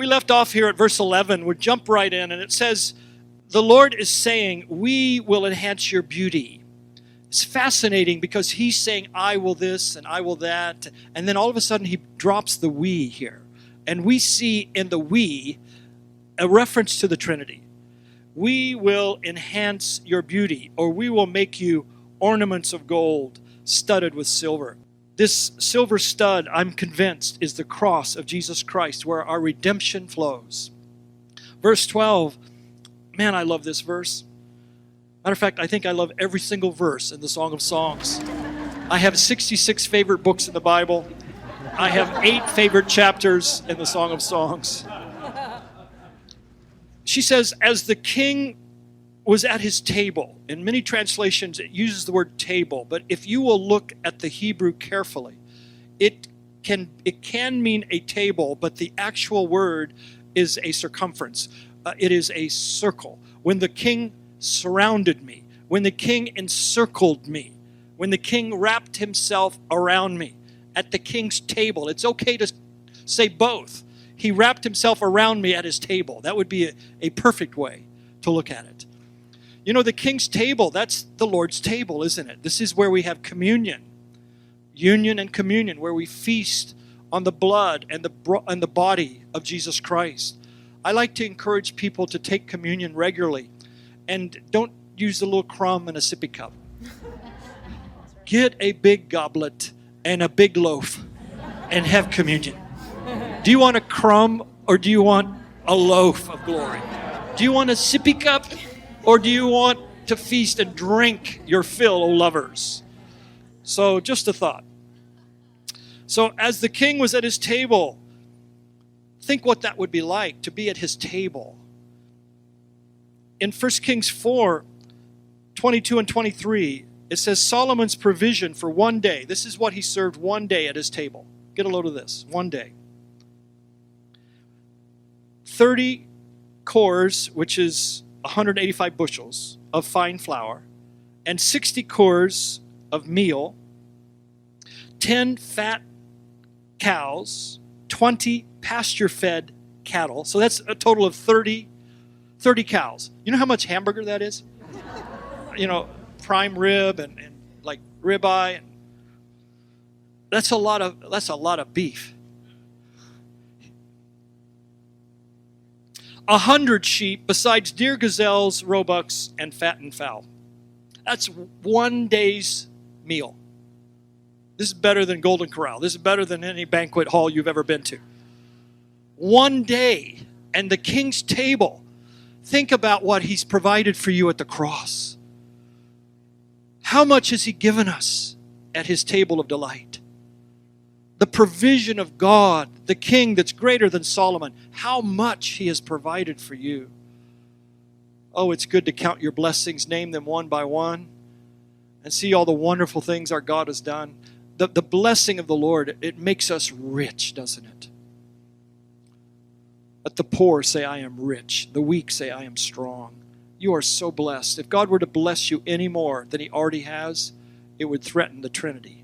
we left off here at verse 11. We'll jump right in, and it says, the Lord is saying, we will enhance your beauty. It's fascinating because he's saying, I will this and I will that. And then all of a sudden he drops the we here. And we see in the we a reference to the Trinity. We will enhance your beauty, or we will make you ornaments of gold studded with silver. This silver stud, I'm convinced, is the cross of Jesus Christ where our redemption flows. Verse 12, man, I love this verse. Matter of fact, I think I love every single verse in the Song of Songs. I have 66 favorite books in the Bible. I have 8 favorite chapters in the Song of Songs. She says, as the king was at his table. In many translations, it uses the word table, but if you will look at the Hebrew carefully, it can mean a table, but the actual word is a circumference. It is a circle. When the king surrounded me, when the king encircled me, when the king wrapped himself around me at the king's table. It's okay to say both. He wrapped himself around me at his table. That would be a perfect way to look at it. You know, the king's table, that's the Lord's table, isn't it? This is where we have communion. Union and communion, where we feast on the blood and the body of Jesus Christ. I like to encourage people to take communion regularly. And don't use a little crumb in a sippy cup. Get a big goblet and a big loaf and have communion. Do you want a crumb or do you want a loaf of glory? Do you want a sippy cup or do you want to feast and drink your fill, O lovers? So just a thought. So as the king was at his table, think what that would be like to be at his table. In 1 Kings 4, 22 and 23, it says Solomon's provision for one day. This is what he served one day at his table. Get a load of this. One day. 30 cores, which is 185 bushels of fine flour, and 60 cores of meal, 10 fat cows, 20 pasture-fed cattle. So that's a total of 30 cows. You know how much hamburger that is? You know, prime rib and like ribeye. That's a lot of beef. 100 sheep besides deer, gazelles, roebucks, and fattened fowl. That's one day's meal. This is better than Golden Corral. This is better than any banquet hall you've ever been to. One day, and the king's table. Think about what he's provided for you at the cross. How much has he given us at his table of delight? The provision of God, the king that's greater than Solomon. How much he has provided for you. Oh, it's good to count your blessings, name them one by one, and see all the wonderful things our God has done. The blessing of the Lord, it makes us rich, doesn't it? Let the poor say, I am rich. The weak say, I am strong. You are so blessed. If God were to bless you any more than he already has, it would threaten the Trinity.